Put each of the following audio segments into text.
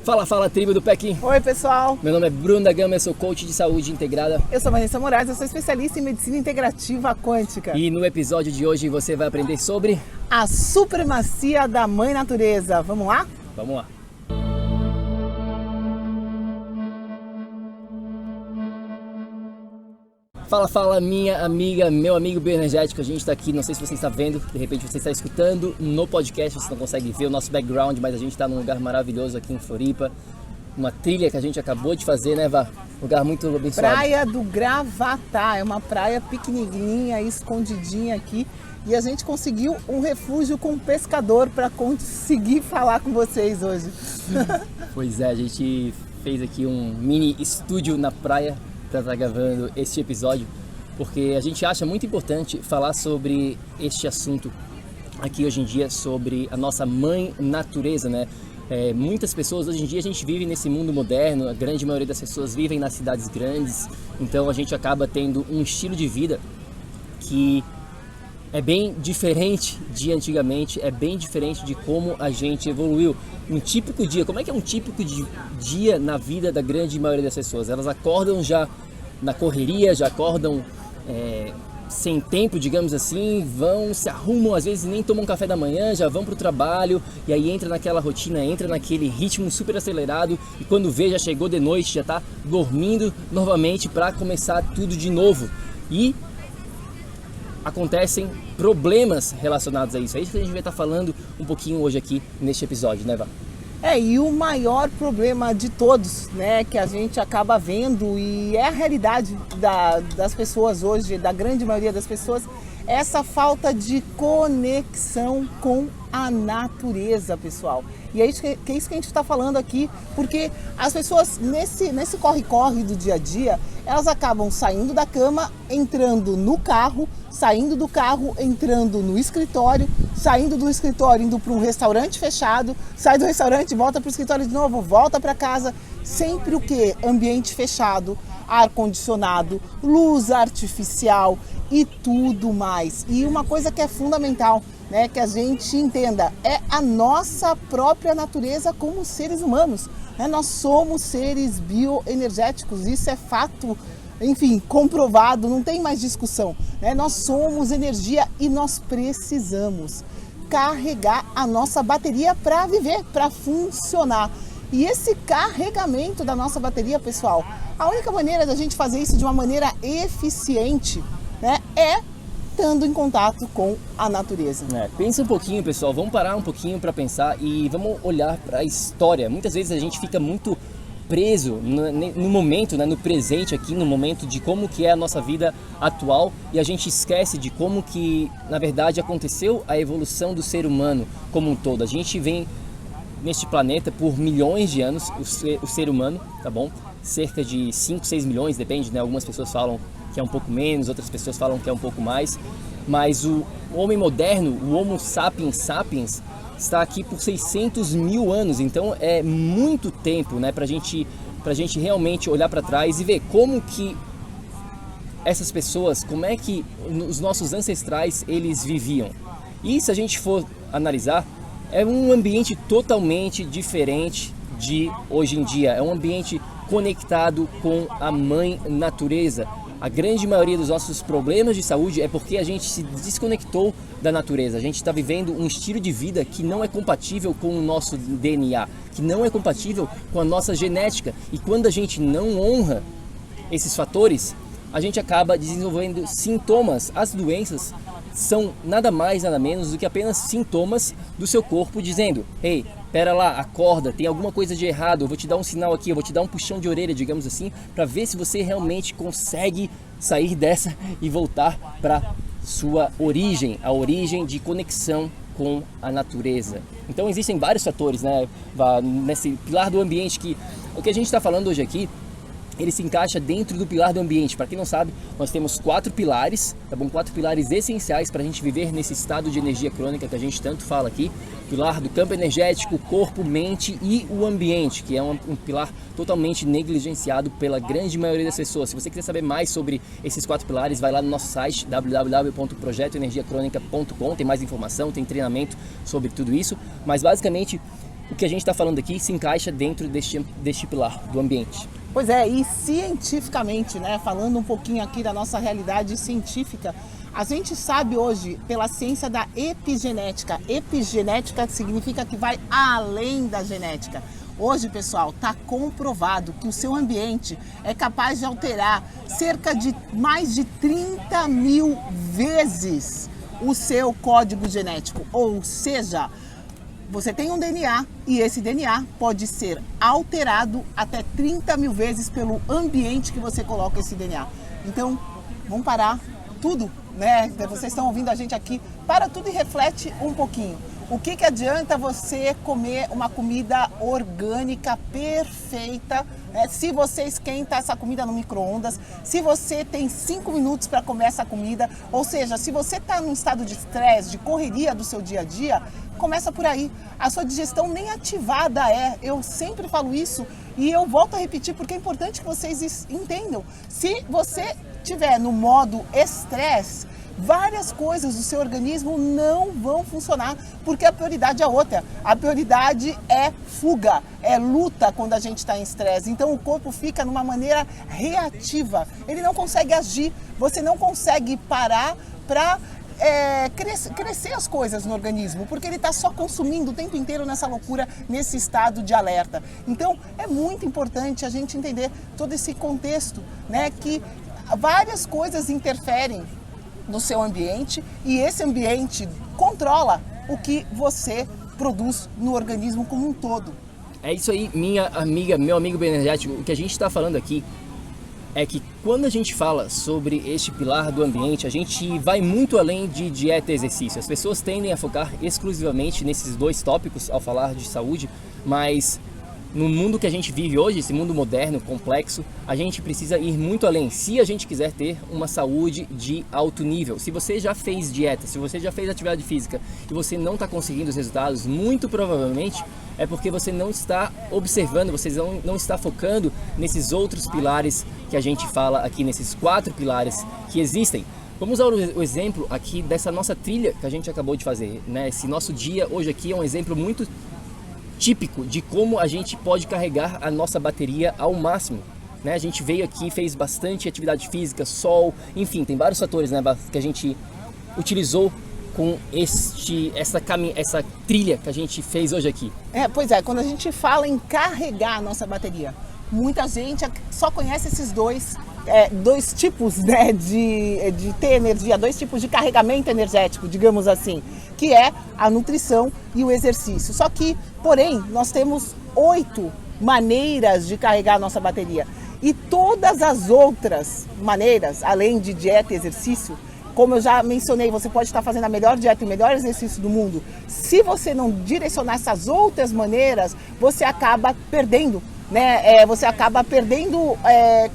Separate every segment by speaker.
Speaker 1: Fala, tribo do Pequim.
Speaker 2: Oi, pessoal.
Speaker 1: Meu nome é Bruno da Gama, eu sou coach de saúde integrada.
Speaker 2: Eu sou Vanessa Moraes, eu sou especialista em medicina integrativa quântica.
Speaker 1: E no episódio de hoje você vai aprender sobre
Speaker 2: a supremacia da Mãe Natureza. Vamos lá?
Speaker 1: Vamos lá. Fala, minha amiga, meu amigo bioenergético. A gente está aqui, não sei se você está vendo, de repente você está escutando no podcast, você não consegue ver o nosso background, mas a gente está num lugar maravilhoso aqui em Floripa. Uma trilha que a gente acabou de fazer, né, Vá? Lugar muito abençoado.
Speaker 2: Praia do Gravatá, é uma praia pequenininha, escondidinha aqui. E a gente conseguiu um refúgio com um pescador para conseguir falar com vocês hoje.
Speaker 1: Pois é, a gente fez aqui um mini estúdio na praia para estar gravando este episódio, porque a gente acha muito importante falar sobre este assunto aqui hoje em dia, sobre a nossa mãe natureza, né? Muitas pessoas, hoje em dia a gente vive nesse mundo moderno, a grande maioria das pessoas vivem nas cidades grandes, então a gente acaba tendo um estilo de vida que é bem diferente de antigamente, é bem diferente de como a gente evoluiu. Um típico dia, como é que é um típico dia na vida da grande maioria das pessoas? Elas acordam já na correria, já acordam sem tempo, digamos assim, se arrumam, às vezes nem tomam café da manhã, já vão para o trabalho e aí entra naquela rotina, entra naquele ritmo super acelerado e quando vê já chegou de noite, já está dormindo novamente para começar tudo de novo. E acontecem problemas relacionados a isso. É isso que a gente vai estar falando um pouquinho hoje aqui neste episódio, né, Vá?
Speaker 2: E o maior problema de todos, né, que a gente acaba vendo e é a realidade das pessoas hoje, da grande maioria das pessoas, é essa falta de conexão com a natureza, pessoal. E é isso que a gente está falando aqui, porque as pessoas nesse corre-corre do dia a dia, elas acabam saindo da cama, entrando no carro, saindo do carro, entrando no escritório, saindo do escritório, indo para um restaurante fechado, sai do restaurante, volta para o escritório de novo, volta para casa. Sempre o quê? Ambiente fechado, ar-condicionado, luz artificial e tudo mais. E uma coisa que é fundamental, né, que a gente entenda, é a nossa própria natureza como seres humanos. Né? Nós somos seres bioenergéticos, isso é fato, enfim, comprovado, não tem mais discussão. Né? Nós somos energia e nós precisamos carregar a nossa bateria para viver, para funcionar. E esse carregamento da nossa bateria, pessoal, a única maneira da gente fazer isso de uma maneira eficiente, né, é estando em contato com a natureza.
Speaker 1: Pensa um pouquinho, pessoal, vamos parar um pouquinho para pensar e vamos olhar para a história. Muitas vezes a gente fica muito preso no momento, né, no presente aqui, no momento de como que é a nossa vida atual e a gente esquece de como que, na verdade, aconteceu a evolução do ser humano como um todo. A gente vem neste planeta por milhões de anos, o ser humano, tá bom? Cerca de 5, 6 milhões, depende, né? Algumas pessoas falam que é um pouco menos, outras pessoas falam que é um pouco mais, mas o homem moderno, o Homo sapiens sapiens, está aqui por 600 mil anos, então é muito tempo, né, pra gente realmente olhar para trás e ver como que essas pessoas, como é que os nossos ancestrais, eles viviam. E se a gente for analisar, é um ambiente totalmente diferente de hoje em dia, é um ambiente conectado com a mãe natureza. A grande maioria dos nossos problemas de saúde é porque a gente se desconectou da natureza. A gente está vivendo um estilo de vida que não é compatível com o nosso DNA, que não é compatível com a nossa genética. E quando a gente não honra esses fatores, a gente acaba desenvolvendo sintomas. As doenças são nada mais, nada menos do que apenas sintomas do seu corpo dizendo: ei, pera lá, acorda, tem alguma coisa de errado, eu vou te dar um sinal aqui, eu vou te dar um puxão de orelha, digamos assim, para ver se você realmente consegue sair dessa e voltar para sua origem, a origem de conexão com a natureza. Então existem vários fatores, né, nesse pilar do ambiente, que o que a gente está falando hoje aqui, ele se encaixa dentro do pilar do ambiente. Para quem não sabe, nós temos 4 pilares, tá bom? 4 pilares essenciais para a gente viver nesse estado de energia crônica que a gente tanto fala aqui. Pilar do campo energético, corpo, mente e o ambiente, que é um pilar totalmente negligenciado pela grande maioria das pessoas. Se você quiser saber mais sobre esses 4 pilares, vai lá no nosso site www.projetoenergiacronica.com, tem mais informação, tem treinamento sobre tudo isso. Mas basicamente o que a gente está falando aqui se encaixa dentro deste pilar do ambiente.
Speaker 2: Pois é, e cientificamente, né, falando um pouquinho aqui da nossa realidade científica, a gente sabe hoje, pela ciência da epigenética, epigenética significa que vai além da genética. Hoje, pessoal, está comprovado que o seu ambiente é capaz de alterar cerca de mais de 30 mil vezes o seu código genético. Ou seja, você tem um DNA e esse DNA pode ser alterado até 30 mil vezes pelo ambiente que você coloca esse DNA. Então, vamos parar tudo, né? Vocês estão ouvindo a gente aqui, para tudo e reflete um pouquinho. O que adianta você comer uma comida orgânica perfeita, né? Se você esquenta essa comida no micro-ondas, se você tem 5 minutos para comer essa comida, ou seja, se você está num estado de estresse, de correria do seu dia a dia, começa por aí. A sua digestão nem ativada é. Eu sempre falo isso e eu volto a repetir porque é importante que vocês entendam. Se você estiver no modo estresse, várias coisas do seu organismo não vão funcionar, porque a prioridade é outra. A prioridade é fuga, é luta quando a gente está em estresse. Então o corpo fica numa maneira reativa, ele não consegue agir, você não consegue parar para crescer as coisas no organismo, porque ele está só consumindo o tempo inteiro nessa loucura, nesse estado de alerta. Então é muito importante a gente entender todo esse contexto, né, que várias coisas interferem no seu ambiente e esse ambiente controla o que você produz no organismo como um todo.
Speaker 1: É isso aí, minha amiga, meu amigo bioenergético. O que a gente está falando aqui é que quando a gente fala sobre este pilar do ambiente, a gente vai muito além de dieta e exercício. As pessoas tendem a focar exclusivamente nesses dois tópicos ao falar de saúde, mas no mundo que a gente vive hoje, esse mundo moderno, complexo, a gente precisa ir muito além. Se a gente quiser ter uma saúde de alto nível, se você já fez dieta, se você já fez atividade física e você não está conseguindo os resultados, muito provavelmente é porque você não está observando, você não está focando nesses outros pilares que a gente fala aqui, nesses 4 pilares que existem. Vamos usar o exemplo aqui dessa nossa trilha que a gente acabou de fazer, né? Esse nosso dia hoje aqui é um exemplo muito típico de como a gente pode carregar a nossa bateria ao máximo, né? A gente veio aqui, fez bastante atividade física, sol, enfim, tem vários fatores, né, que a gente utilizou com essa trilha que a gente fez hoje aqui.
Speaker 2: Pois é, quando a gente fala em carregar a nossa bateria, muita gente só conhece esses dois tipos, né, de ter energia, 2 tipos de carregamento energético, digamos assim, que é a nutrição e o exercício. Só que, porém, nós temos 8 maneiras de carregar a nossa bateria. E todas as outras maneiras, além de dieta e exercício, como eu já mencionei, você pode estar fazendo a melhor dieta e o melhor exercício do mundo. Se você não direcionar essas outras maneiras, você acaba perdendo, né? Você acaba perdendo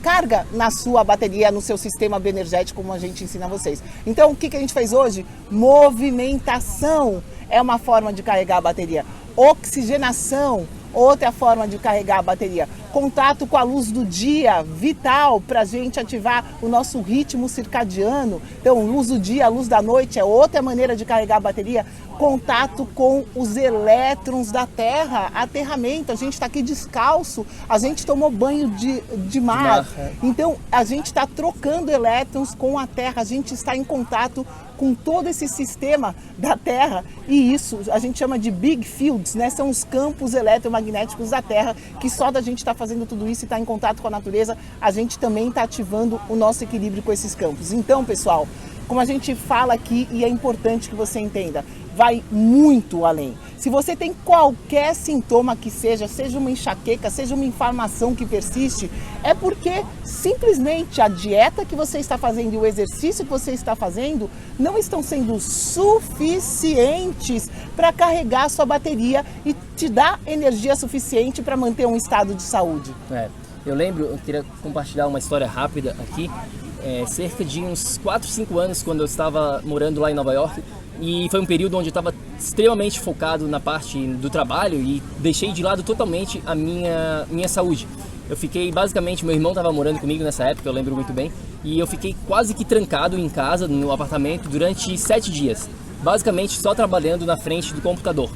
Speaker 2: carga na sua bateria, no seu sistema bioenergético, como a gente ensina vocês. Então, o que a gente fez hoje? Movimentação é uma forma de carregar a bateria. Oxigenação, outra forma de carregar a bateria. Contato com a luz do dia, vital para a gente ativar o nosso ritmo circadiano. Então, luz do dia, luz da noite é outra maneira de carregar a bateria. Contato com os elétrons da Terra, aterramento. A gente está aqui descalço, a gente tomou banho de mar. Então, a gente está trocando elétrons com a Terra, a gente está em contato com todo esse sistema da Terra, e isso a gente chama de big fields, né? São os campos eletromagnéticos da Terra, que só da gente estar fazendo tudo isso e estar em contato com a natureza, a gente também está ativando o nosso equilíbrio com esses campos. Então, pessoal, como a gente fala aqui, e é importante que você entenda, vai muito além. Se você tem qualquer sintoma que seja uma enxaqueca, seja uma inflamação que persiste, é porque simplesmente a dieta que você está fazendo e o exercício que você está fazendo não estão sendo suficientes para carregar a sua bateria e te dar energia suficiente para manter um estado de saúde.
Speaker 1: Eu queria compartilhar uma história rápida aqui. Cerca de uns 4, 5 anos, quando eu estava morando lá em Nova York, e foi um período onde eu estava extremamente focado na parte do trabalho e deixei de lado totalmente a minha saúde. Eu fiquei, basicamente, meu irmão estava morando comigo nessa época, eu lembro muito bem, e eu fiquei quase que trancado em casa, no apartamento, durante 7 dias, basicamente só trabalhando na frente do computador.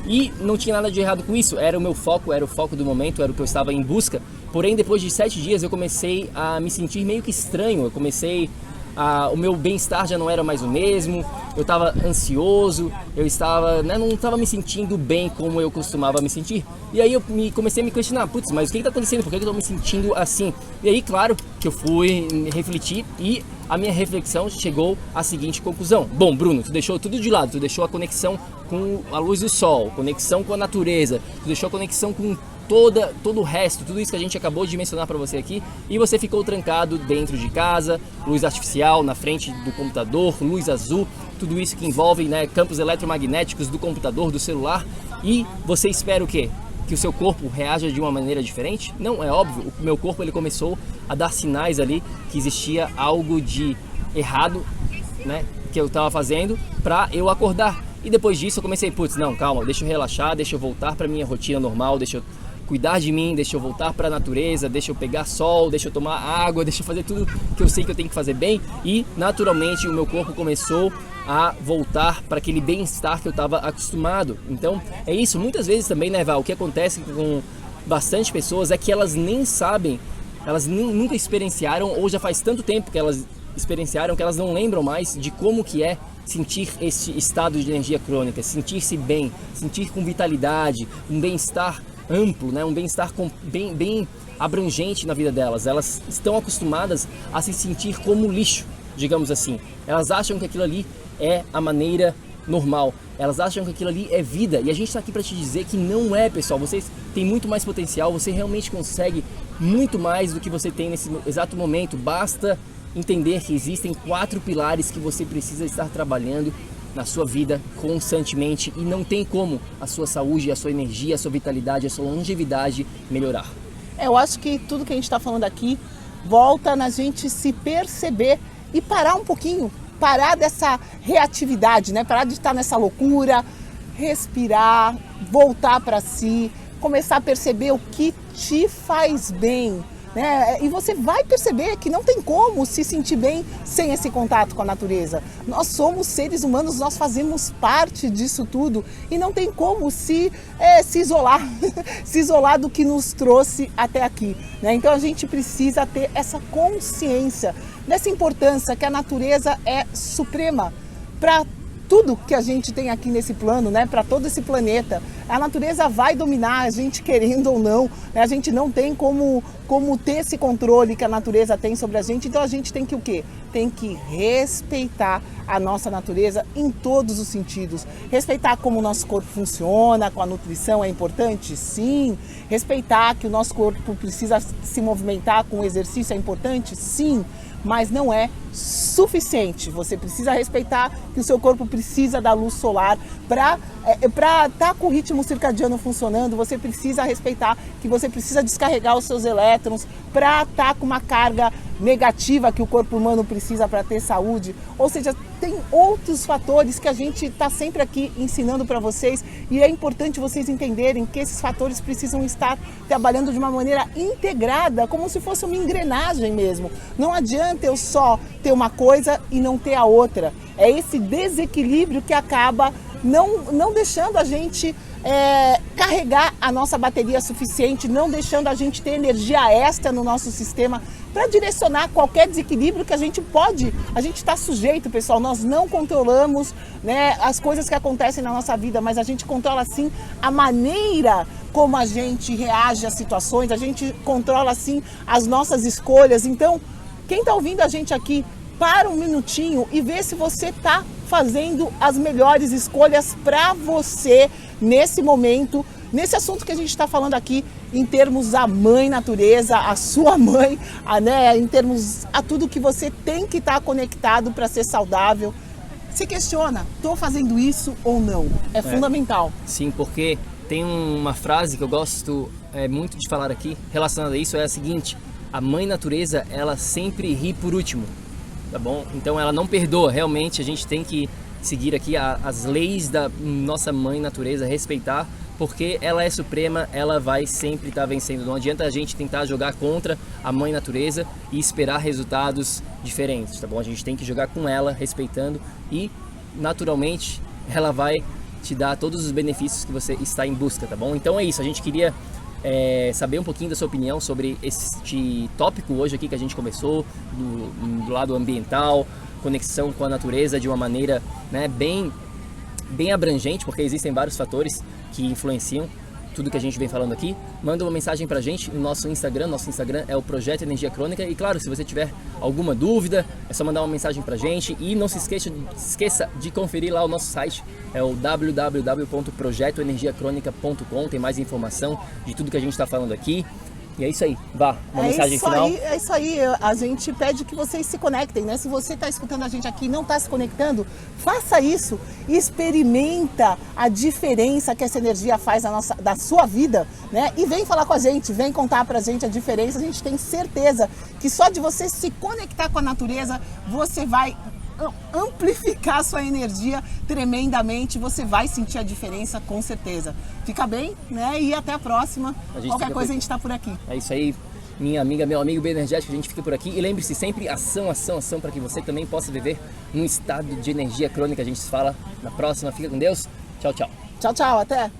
Speaker 1: E não tinha nada de errado com isso, era o meu foco, era o foco do momento, era o que eu estava em busca. Porém, depois de 7 dias eu comecei a me sentir meio que estranho, o meu bem-estar já não era mais o mesmo, eu estava ansioso, eu estava, né, não estava me sentindo bem como eu costumava me sentir. E aí eu comecei a me questionar, putz, mas o que está acontecendo? Por que eu estou me sentindo assim? E aí, claro, que eu fui refletir e a minha reflexão chegou à seguinte conclusão. Bom, Bruno, tu deixou tudo de lado, tu deixou a conexão com a luz do sol, conexão com a natureza, tu deixou a conexão com todo o resto, tudo isso que a gente acabou de mencionar para você aqui, e você ficou trancado dentro de casa, luz artificial na frente do computador, luz azul, tudo isso que envolve, né, campos eletromagnéticos do computador, do celular, e você espera o quê? Que o seu corpo reaja de uma maneira diferente? Não, é óbvio, o meu corpo ele começou a dar sinais ali que existia algo de errado, né, que eu estava fazendo para eu acordar. E depois disso eu comecei, putz, não, calma, deixa eu relaxar, deixa eu voltar para minha rotina normal, deixa eu cuidar de mim, deixa eu voltar para a natureza, deixa eu pegar sol, deixa eu tomar água, deixa eu fazer tudo que eu sei que eu tenho que fazer bem. E naturalmente o meu corpo começou a voltar para aquele bem-estar que eu estava acostumado. Então é isso, muitas vezes também, né, Val, o que acontece com bastante pessoas é que elas nem sabem, elas nunca experienciaram, ou já faz tanto tempo que elas experienciaram que elas não lembram mais de como que é sentir esse estado de energia crônica, sentir-se bem, sentir com vitalidade, um bem-estar amplo, né? Um bem-estar bem abrangente na vida delas. Elas estão acostumadas a se sentir como lixo, digamos assim. Elas acham que aquilo ali é a maneira normal. Elas acham que aquilo ali é vida. E a gente está aqui para te dizer que não é, pessoal. Vocês têm muito mais potencial. Você realmente consegue muito mais do que você tem nesse exato momento. Basta entender que existem 4 pilares que você precisa estar trabalhando na sua vida constantemente, e não tem como a sua saúde, a sua energia, a sua vitalidade, a sua longevidade melhorar.
Speaker 2: Eu acho que tudo que a gente está falando aqui volta na gente se perceber e parar um pouquinho, parar dessa reatividade, né? Parar de estar nessa loucura, respirar, voltar para si, começar a perceber o que te faz bem, né? E você vai perceber que não tem como se sentir bem sem esse contato com a natureza. Nós somos seres humanos, nós fazemos parte disso tudo e não tem como se isolar, se isolar do que nos trouxe até aqui, né? Então a gente precisa ter essa consciência dessa importância que a natureza é suprema para tudo que a gente tem aqui nesse plano, né, para todo esse planeta. A natureza vai dominar a gente querendo ou não, né? A gente não tem como ter esse controle que a natureza tem sobre a gente, então a gente tem que o quê? Tem que respeitar a nossa natureza em todos os sentidos. Respeitar como o nosso corpo funciona, com a nutrição é importante? Sim. Respeitar que o nosso corpo precisa se movimentar com o exercício é importante? Sim. Mas não é suficiente. Você precisa respeitar que o seu corpo precisa da luz solar para estar com o ritmo circadiano funcionando. Você precisa respeitar que você precisa descarregar os seus elétrons para estar com uma carga negativa que o corpo humano precisa para ter saúde. Ou seja, tem outros fatores que a gente está sempre aqui ensinando para vocês, e é importante vocês entenderem que esses fatores precisam estar trabalhando de uma maneira integrada, como se fosse uma engrenagem mesmo. Não adianta eu só ter uma coisa e não ter a outra. É esse desequilíbrio que acaba não deixando a gente carregar a nossa bateria suficiente, não deixando a gente ter energia extra no nosso sistema para direcionar qualquer desequilíbrio que a gente está sujeito, pessoal. Nós não controlamos, né, as coisas que acontecem na nossa vida, mas a gente controla sim a maneira como a gente reage às situações, a gente controla sim as nossas escolhas. Então, quem está ouvindo a gente aqui, para um minutinho e vê se você está fazendo as melhores escolhas para você nesse momento, nesse assunto que a gente está falando aqui, em termos da mãe natureza, a sua mãe, né, em termos a tudo que você tem que estar conectado para ser saudável. Se questiona, estou fazendo isso ou não? É fundamental.
Speaker 1: Sim, porque tem uma frase que eu gosto muito de falar aqui relacionada a isso, é a seguinte: a mãe natureza, ela sempre ri por último. Tá bom? Então ela não perdoa, realmente a gente tem que seguir aqui as leis da nossa mãe natureza, respeitar, porque ela é suprema, ela vai sempre estar vencendo. Não adianta a gente tentar jogar contra a mãe natureza e esperar resultados diferentes, tá bom? A gente tem que jogar com ela, respeitando, e naturalmente ela vai te dar todos os benefícios que você está em busca, tá bom? Então é isso, a gente queria saber um pouquinho da sua opinião sobre este tópico hoje aqui que a gente começou, do lado ambiental, conexão com a natureza de uma maneira, né, bem abrangente, porque existem vários fatores que influenciam tudo que a gente vem falando aqui. Manda uma mensagem pra gente no nosso Instagram é o Projeto Energia Crônica, e claro, se você tiver alguma dúvida, é só mandar uma mensagem pra gente, e não se esqueça de conferir lá o nosso site, é o www.projetoenergiacronica.com, tem mais informação de tudo que a gente está falando aqui. E é isso aí, vá, uma mensagem final.
Speaker 2: É isso aí, a gente pede que vocês se conectem, né? Se você está escutando a gente aqui e não está se conectando, faça isso, experimenta a diferença que essa energia faz da sua vida, né? E vem falar com a gente, vem contar pra gente a diferença. A gente tem certeza que só de você se conectar com a natureza, você vai amplificar sua energia tremendamente, você vai sentir a diferença com certeza. Fica bem, né? E até a próxima. Qualquer coisa a gente está por aqui.
Speaker 1: É isso aí, minha amiga, meu amigo bem energético, a gente fica por aqui. E lembre-se sempre, ação, ação, ação, para que você também possa viver num estado de energia crônica. A gente se fala na próxima. Fica com Deus. Tchau, tchau.
Speaker 2: Tchau, tchau. Até.